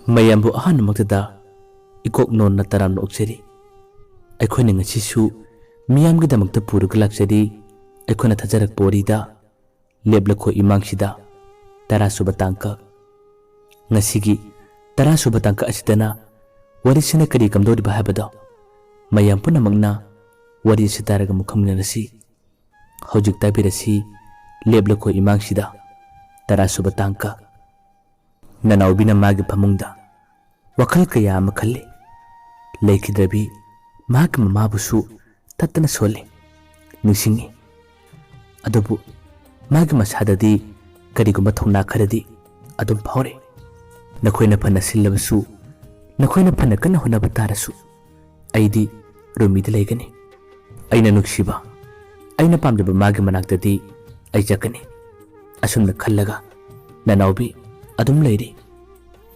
mayambu ahan maktada ikok non na taram no okseri aikhoina ngasi su miyam gi damakta puru galaksari aikhoina thajarak porida leplakho Emangsida 10 suba tangka ngasigi 10 suba tangka asidana wari sina kari kamdori bahabado mayam punamagna wari sitaraga mukhamnarasi hojik tabirasi leplakho Emangsida 10 suba tangka nanawbina magi pamungda wakal kaya ama khalle laikhidrabi magi mamabusu tattana sole nisingi adubu magi masadadi kariguma thongna kharadi adum phore nakhoina phana sillabasu nakhoina phana kana honaba tarasu aidi rumida leigani aina nuksiba aina pamjaba magi manaktadi ai jakani asumna khallaga nanawbi adum leiri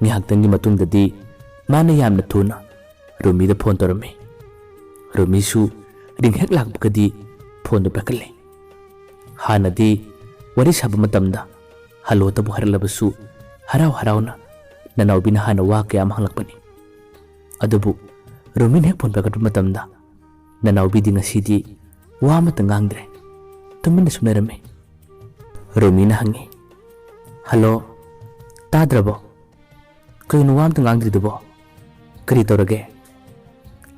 ngihaktangi matungdadi mana yamna thuna rumida phone torame rumisu ringhek lakbakadi phone do pakalle hanadi wari saba matamda halo tabu harlabasu harau harauna nanawbina hana wa kaya mahalakpani adubu rumin hek phone pakatu matamda nanawbi di ngasidi wa mata ngangdre tumina sunarame rumina hangi halo tadrabo kainu wam tang angdri dubo kari torage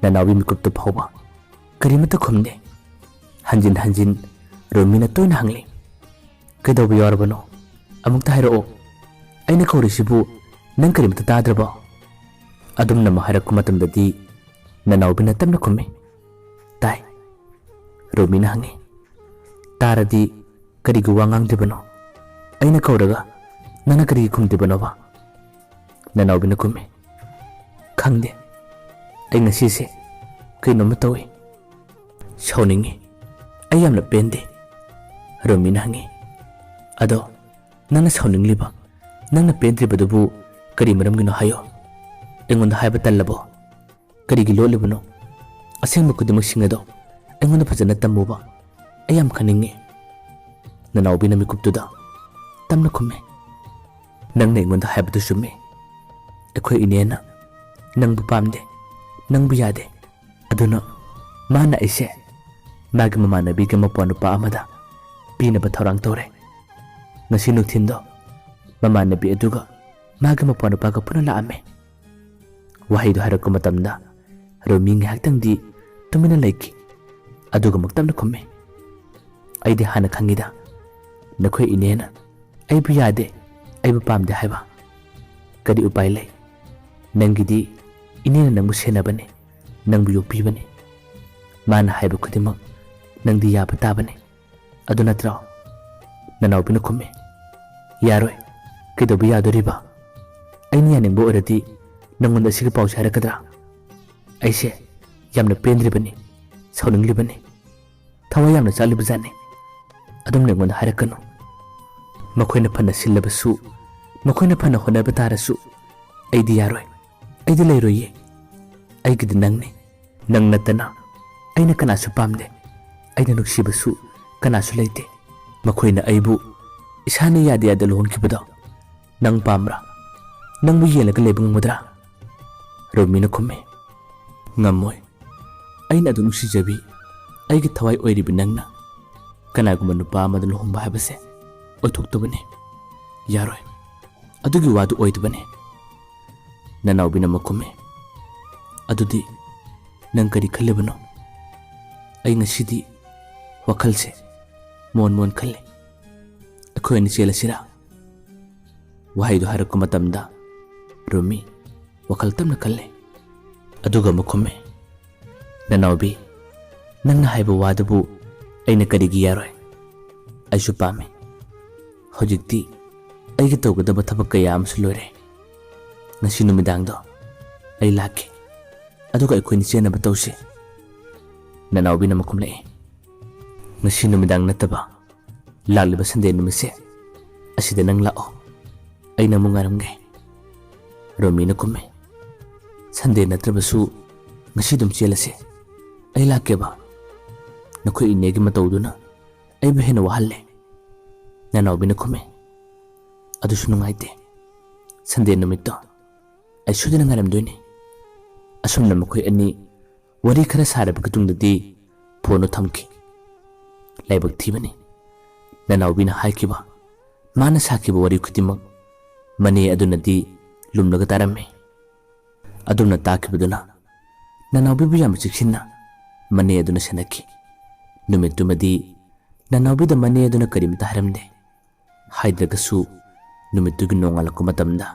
nanawi mikup tu phawa kari mata khumne hanjin hanjin rumina toina hangli kaido bi yorbano amuk tahiro o aina kaurisibu nang kari mata tadrabo adum na maharak kumatam dadi nanawi na tamna khumme tai rumina hangi taradi kari gu wangang dibano aina kauraga nana kari khumdibano ba nanawbina kume khangde ai ngasi se kaino matawi shauningi ayamna pende rumina hangi ado nana shauningli ba nana pendri badubu kari maramgino hayo engonda haiba tallabo kari gi lolibano asengba kudimak singado engonda phajana tamuba ayam khaningi nanawbina mikuptuda tamna kume nangna engonda haibadu sume akhoi inena nangbu pamde nangbu yade aduna mana ise magi mamanabi ga maponu pa amada pina ba thorang tore ngasi nuktindo mamanabi aduga magi maponu pa ga puna laame wahidu harakku matamda romingi haktangdi tumina laiki aduga maktamna khumme aidi hana khangida nakhoi inena aibu yade aibu pamde haiba kadi upai lai nangidi inena nangbu senabane nangbu yokpibane mana haiba khudimak nangdi yaba tabane adu natra nanawbina khumme yaroi kidobu yadoriba aini yanengbo oradi nangonda siga pause harakadra aise yamna pendribane sauninglibane thawa yamna chalibajane adum nengonda harakanu makhoina phana sillabasu makhoina phana honaba tarasu aidi yaroi aidi leiroye aigidi nangne nang natana aina kanasu pamde aina nuksibasu kanasu leite makhoina aibu isana yade yada lonkibado nang pamra nangbu yelaga lebung mudra rumina khumme ngamoy aina adu nuksi jabi aigi thawai oiribi nangna kanaguma nupa amada lohomba habase othoktabane yaroi adugi wadu oidbane nanawbina makhumme adudi nang kari khalibano ai ngasidi wakhalse mon khalle akhoi ni chela sira wahaidu harakku matamda rumi wakal tamna khalle aduga makhumme nanawbi nangna haiba wadabu aina karigi yaroi aisu pame hojikti aigi tawgadaba thabak kaya amsu loire ngasi numidangdo ai lake aduga akhoi ni chenaba tawse nanawbina makhumle ngasi numidang nataba lagliba sande numise asida nang lao aina mungaramge romina kumme sande natrabasu ngasi dum chelase ai lake ba nakhoi inegi matawduna ai behena wahalle nanawbina kumme adusu nungaite sande numitto ai sudana ngaramdoini asumna makhoi ani wari khara saraba katungdadi phono thamki laibak thibani nanawbina haikiba mana sakiba wari khutimak mane adunadi lumlaga taramme adumna takibaduna nanawbi bu yam chiksinna mane aduna sanaki numitumadi nanawbi da mane aduna karimta haramde haidragasu numitugi nongalakku matamda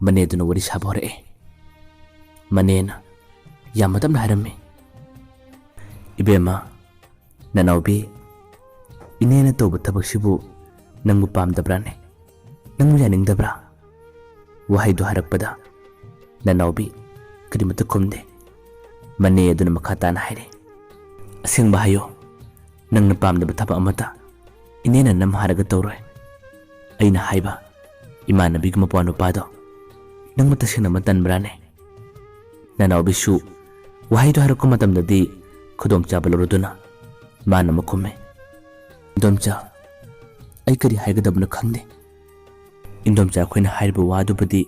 mane aduna wari sabore manena yamadam haramme ibema nanawbi inena toba tabaksibu nangmu pamdabrane nangmu yaningdabra wahaidu harakpada nanawbi karimata kumde mane aduna makhatana haire asingba hayo nangna pamdaba thaba amata inena nam haraga tawroy aina haiba imanabigi mapano pado nangmu tasina matanbrane nanawbisu wahaidu harakku matamdadi khudom chabaluruduna mana makume indomcha ai kari haigadabna khangde indomcha khoina haiba wadubadi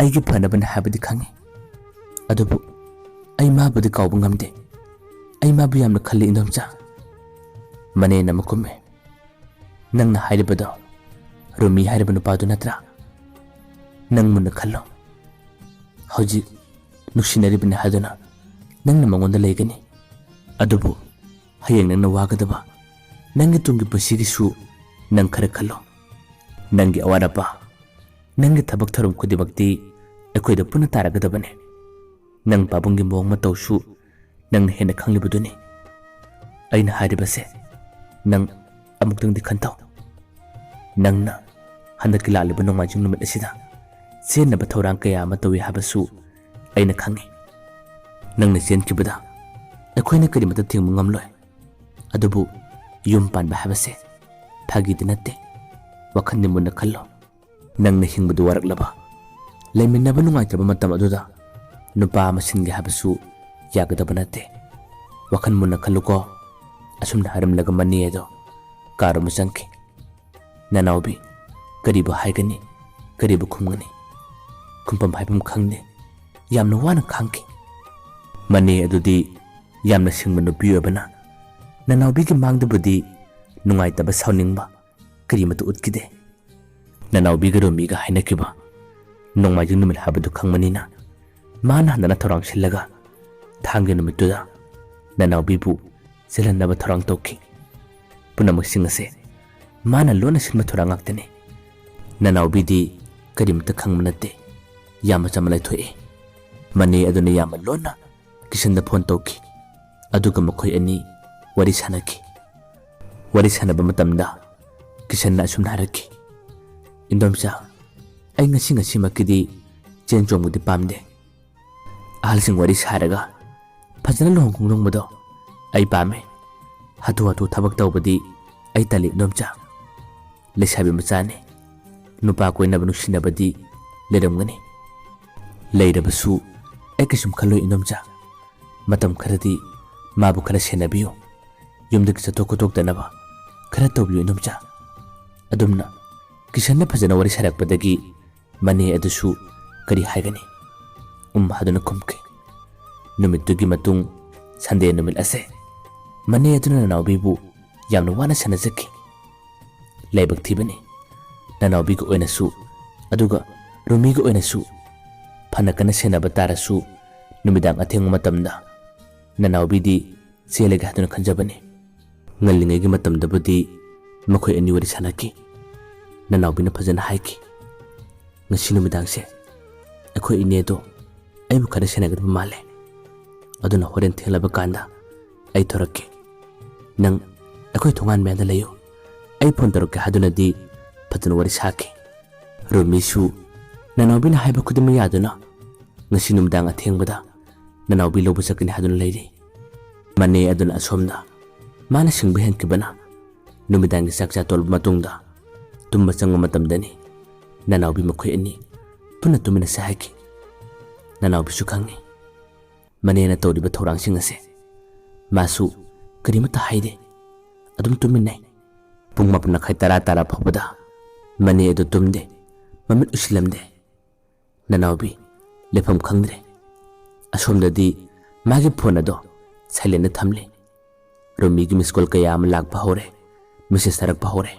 aigi phanabana habadi khange adubu ai mabadi kawba ngamde ai mabu yamna khalli indomcha mane na makume nangna hairibado rumi hairibanu padu natra nangmuna khallo hauji nuksinaribane haduna nangna mangonda leigani adubu hayeng nangna wagadaba nangi tungi pusigisu nang khara khallo nangi awarapa nangi thabak tharum khudibakti akoida puna taragadabane nang babungi mong matawsu nang hena khanglibuduni aina haribase nang amuktangdi khantaw nangna handaki laliba nongmajing numit asida senaba thorang kaya matawi habasu aina khangi nangna senkibada akoina karimata thingmu ngamloi adubu yum panba habase thagidi natte wakhandi munna khallo nangna hingbudu waraklaba laiminaba nungaitraba matam aduda nupa masingi habasu yagadaba natte wakhan munna khalluko asumna haramlaga mani edo karu musanki nanawbi karibu haigani karibu khumgani kumpam haibam khangde yamna wana khangki mani adudi yamna singma nupi obana nanawbi ki mangdabudi nungaitaba sauningba karimatu utkide nanawbi ga romi ga hainakiba nongmajing numit habadu khangmanina mana handana thorang sillaga thangi numituda nanawbi bu selanaba thorang toki punamak singase mana lona sinma thorang aktene nanawbi di karimata khangmanate yama chamalai thoe mani aduna yama lona kisanda phone toki aduga makhoi ani wari sanaki wari sanaba matamda kisanna asumna haraki indomcha ai ngasi makidi chenchomudi pamde ahalsing wari saraga fajana lohong mado ai pame hatu thabak tawbadi ai tali indomcha lesabi machane nupa koinaba nuksinabadi leramgani leirabasu ai kasum khalloi indomcha matam kharadi mabu khara senabiyo yumdaki chatok-kotokdanaba khara tawbiyo indomcha adumna kisanna fajana wari sarakpadagi mane adusu kari haigani haduna kumke numitugi matung sande numil ase mane aduna nanawbibu yamna wana sanazaki laibak thibani nanawbi ko oinasu aduga rumi ko oinasu phanakana senaba tarasu numidang atheng matamda nanawbi di selega haduna khanjabani ngallingai gi matamda budi makhoi ani wari sanaki nanawbi na phajana haiki ngasi numidang se akhoi inedo aibu khara senagadba male aduna horen thelaba kanda ai thorakke nang akhoi thongan meda layo ai phone torokke haduna di phajana wari sake romisu nanawbi na haiba khudima yaduna ngasi numdang athengbada nanawbi lobu sakini haduna leiri mane aduna asomda mana singba henkibana numidangi sakcha tolba matungda tumba changma matamdani nanawbi makhoi ani puna tumina sahaki nanawbi su khangi manena tawriba thorang singase masu karimata haide adum tuminai pung mapna khai tara phobada mane adu tumde mamit uslamde nanawbi लेफम खंद्रे असोमददी मागी phone अदो silent थमले रोमी की miss call कया अम लाग हौरे message थरक हौरे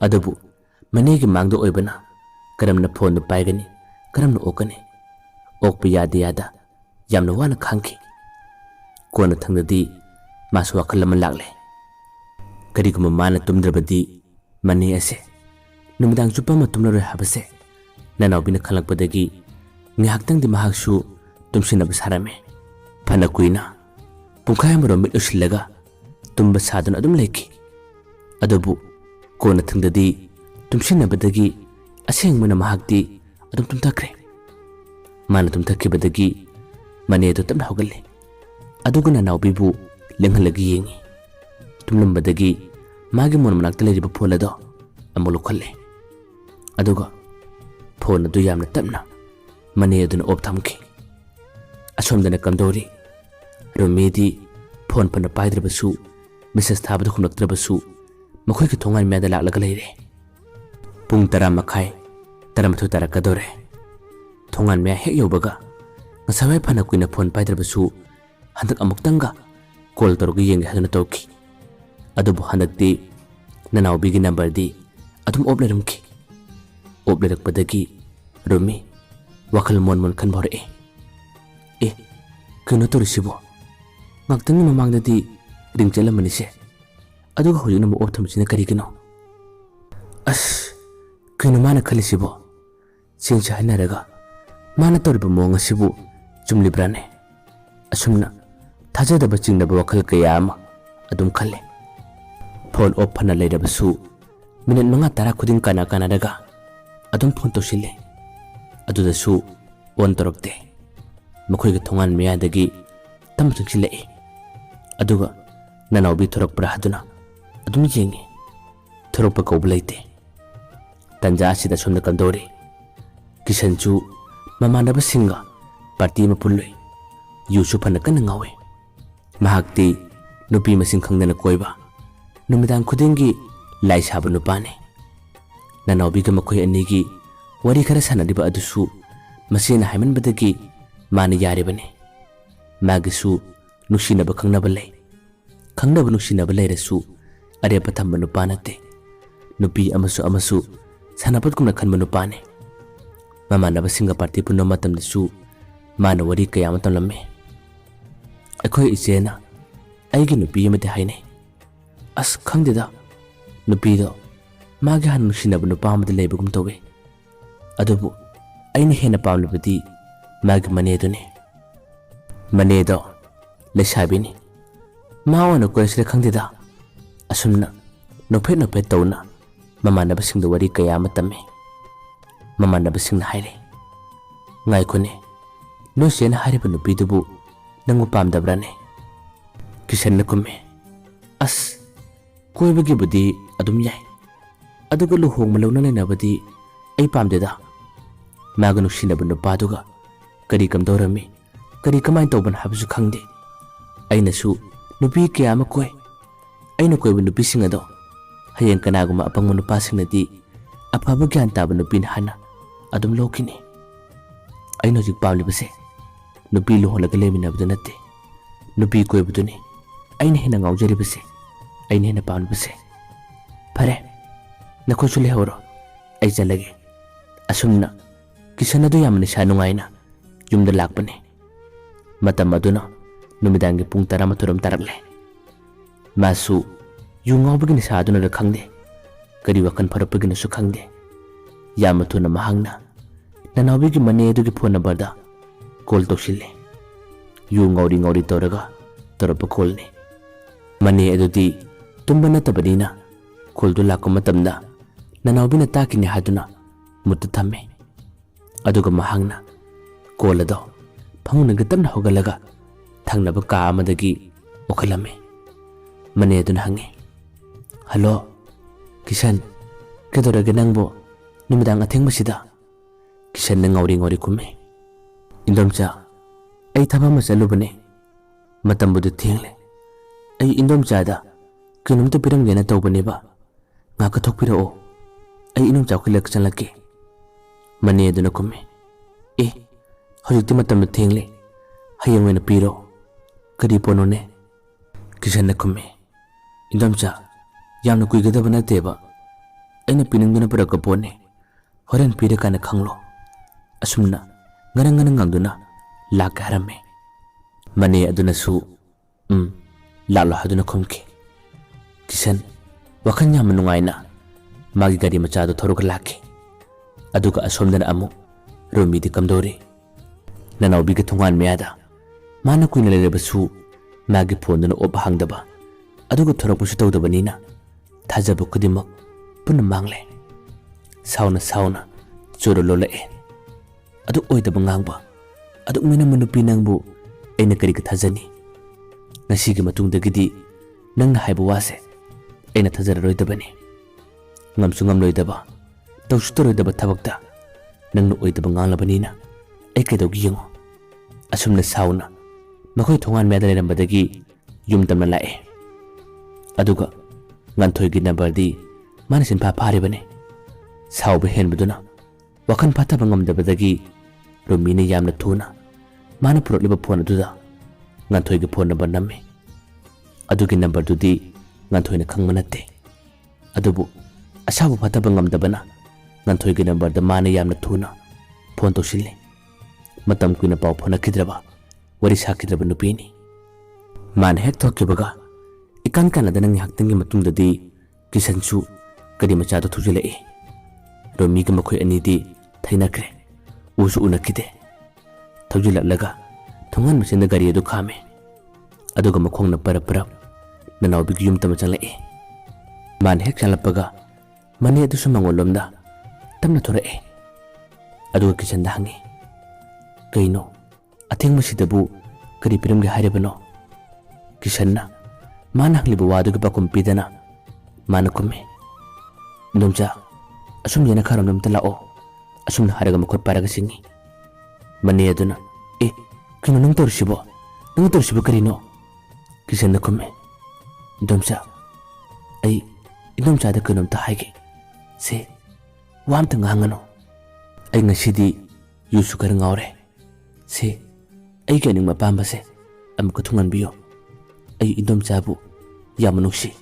अदबु मने की मांगदो ओइबना करमना phone पाइगनी करमना ओकने ओकपे यादे यादा यामना वाना खांखी कोना थंगददी मासु वखल अम लागले करिगुम माना तुमद्रबदी मने असे नुमदांग चुप्पा म तुमनरोय हाबसे ननावबिना खलकपदगी ngahaktangi mahaksu tumsinaba sarame phana kuina pungkhai amaro mit usillaga tumba saduna adum leki adubu kona thangdadi tumsinabadagi asengmana mahakti adum tumtakre mana tumtakibadagi mane do tamna hogalle aduguna nawbibu lenghalagi yengi tumlambadagi magi mon manakta leriba pholado amulu khalle aduga phone adu yamna tamna मने अदुन ओप थमकी असोमदने कमदोरी रोमेदी phone पन पाइद्रबसु message थाबद खुनक्त्रबसु मखोय के थोंगान मेदा लागलग लेरे पुंग 10 मखाय 13 तरकदोरे थोंगान मे हेक योबगा ngsabai phana kuina phone paidrabsu handak amuktanga call torgu yenge haduna toki adubu handakti nanawbi gi number di adum oblerumki oblerakpadagi romi wakal mon kan bore keno to risibo ngaktangi mamangdadi ringchela manise aduga hojuna mo optham china kari kino as keno mana khalisibo singcha hanaraga mana torba monga sibu chumli brane asumna thajada baching da wakal kayama adum khalle phone off phana leirabasu minute manga tara khuding kana daga adum phone to sile अदुदसु ओन तोरक्ते मखोयग थोंगान मियादगी तम चंगसिले अदुगा ननावबी थोरकप्रा हदुना अदुम येंगे थोरकप कौबलैते तंजा सिदा सोमद कंदोरे किशनचु ममानब सिंगा पार्टी म पुल्लोय युसु फन कन ngawe mahakti nupi masing khangdana koiba numidang khudingi lai sabu nupane nanaवबी ga मखोय अनिगी wari khara sanadiba adusu masina haiman badagi mani yare bane magisu nushinaba khangnaba lei khangnaba nushinaba leirasu are pathamba nupanate nupi amasu sanapat kumna khanba nupane mamanaba singa party punno matamdasu mana wari kayama tamlamme akhoi isena aigi nupi amate haine as khangdeda nupi do magi han nushinaba nupamade leibagum towe अदुबु अइन हेना पावलबदी माग मनेदुने मनेदो लेसाबिनी मावना कोइसले खंगदेदा असुमना नोफे तौना ममानबसिंग the worry कया मतमे ममानबसिंग हाइरे ngaikone no sen hariba nupidubu nangu pamdabrane Kishan Kumey अस कोइबगी बुदी अदुम याय अदुगा लुहोंग मलौना लेनाबदी ऐ पामदेदा मागनु सिनब नुपादुगा करी कमदोरमी करी कमाइन तौबन हाबसु खंगदे ऐनसु नुपी कयाम कोय ऐना कोइब नुपीसिंग अदो हयें कनागुमा अपंग नुपासिंगनदी अफाब ज्ञान ताब नुपीन हाना अदुम लोकिने ऐना जिक पावलिबसे नुपी लुहोलगा लेमिनबदु नते नुपी कोइबदुने ऐना हेना ngaujariबसे ऐना हेना पावलिबसे फरे नखोसु लेहौरो ऐ चलगे असुमना किशन अदु यामनि सा नुंगाइना युमदा लाकपने मतम अदुना नुमिदांगी पुंग 12 तरकले मासु युंगावबगी निसा अदुना र खंगदे करी वकन फरपगी नसु खंगदे यामथुना महंगना ननावबीगी मने अदुगी फोन नंबरदा कॉल तोसिले युंगावरी तोरगा तरप कॉलने मने अदुदी तुम्बा नतबदीना कॉल दु लाको मतमदा ननावबीना ताकिने हादुना मुत्त थम्मे अदुगा महंगना कॉल अदो फंगनगा तमना होगलगा थंगनब का अमदगी ओखलमे मने अदुना हंगे हेलो किशन केदोरगे नंगबो नुमिदांग अथेंगबसिदा किशन न ngori कुमे इंदोमचा ऐ थबा म चलुबने मतंबुदु थेंगले ऐ इंदोमचादा किनुमते पिरंगेना तौबनेबा ngaka thokpirao ai inum chawkhilak chanlake मने अदुना Kumey Hojikti matamda thengle. Hayang wena piro. Kadi ponone. Kishan na kumme. Indomcha. Yamna kuigadaba nateba. Aina pinangduna paraka pone. Horen pira kana khanglo. Asumna ngarang ngangduna laka harame. Mane aduna su lalo haduna khumki. Kishan wakan yam nungaina magi gari machado thoruk laki. Aduga asomdana amu Rumi di kamdori. Nanaw biga tungan meyada. Mana kuina lerebasu magi ponduna opa hangdaba. Aduga thorok pusu tawdaba nina. Thajabu kudimak puna mangle. Sauna choro lola e. Aduk oidaba ngangba. Aduk mina manupi nangbu aina kari ka thajani. Ngasigi matungdagidi nangna haiba wase aina thajararoidabani. Ngamsu ngamloidaba tawsu toroidaba thabakta nangna oidaba nganglabanina ai kaidawgi yengo. Asumna sauna makhoi thongan meda lerambadagi yumtamna lae. Aduga nganthoigi nambardi mana sinpha pharibane. Sauba henbaduna wakan phataba ngamdabadagi Rumina yamna thuna mana purokliba phone aduda nganthoigi phone number namme. Adugi number dudi nganthoina khangma natte. Adubu asabu phataba ngamdabana nganthoigi number da mana yamna thuna phone tawsille. Matam kuina pau phone kidraba wari sakidraba nupini. Mana hek thokibaga ikan kanadana ngihaktangi matungdadi Kishanchu kadi machado thujilai. Rumi ka makhoi anidi thainakre. Usu unakide. Thujilalaga thongan machinda gari adu khame. Aduga makhongna parap nanaw bigi yumtama changlai. Man hek chanlapaga mani adu sumangolomda tamna thorae. Aduga Kishanda hangi. Kaino atheng masidabu kari piramge harebano. Kishanna mana hanglibu waduga pakum pidana. Mana kumme. Indomcha asum yana kharam namta lao. Asum haraga makhot paraga singi. Mani aduna kino nang torsibo karino. Kishanna kumme. Indomcha indomcha da kanamta haige. Se wamta ngangano. Ay ngasidi yusu kar ngawre. Se ay kaning mapamba se amko thungan biyo. Ay indomcha bu yamanukshi.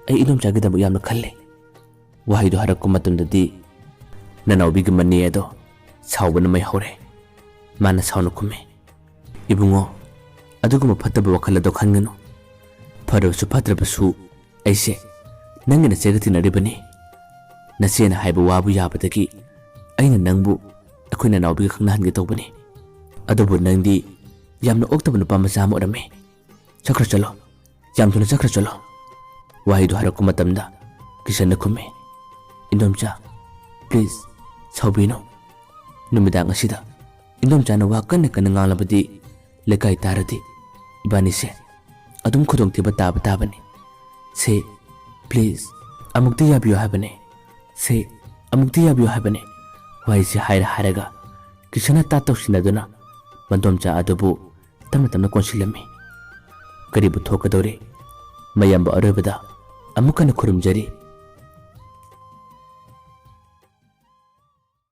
Ay indomcha gadamu yamna khalle. Wahaido harakko matundadi nanaw bigi mani edo saubana mai hore. Mana sauna kumme. Ibungo aduguma phataba wakhala do khangano. Pharasu phatrabasu aise nangina segati naribani. Nasena haiba wabu yabadagi aina nangbu akoina naw bigi khangnahange tawbani. Adubu nangdi yamna oktaba nupa macha ama orame. Chakra chalo. Yamtuna chakra chalo. Wahaido harakko matamda Kishanna kumme. Indomcha please saubino. Numidang asida Indomcha na wakan kana ngalabadi lekai tarati ibani se adum khudong tiba tabani. Se please amukti yabiyo habane. Se amukti yabiyo habane. Waisi haraga Kishana tatawsinaduna Mandomcha adubu tamna konsilame. Karibu thokadore mayamba arebada amukana khurumjari.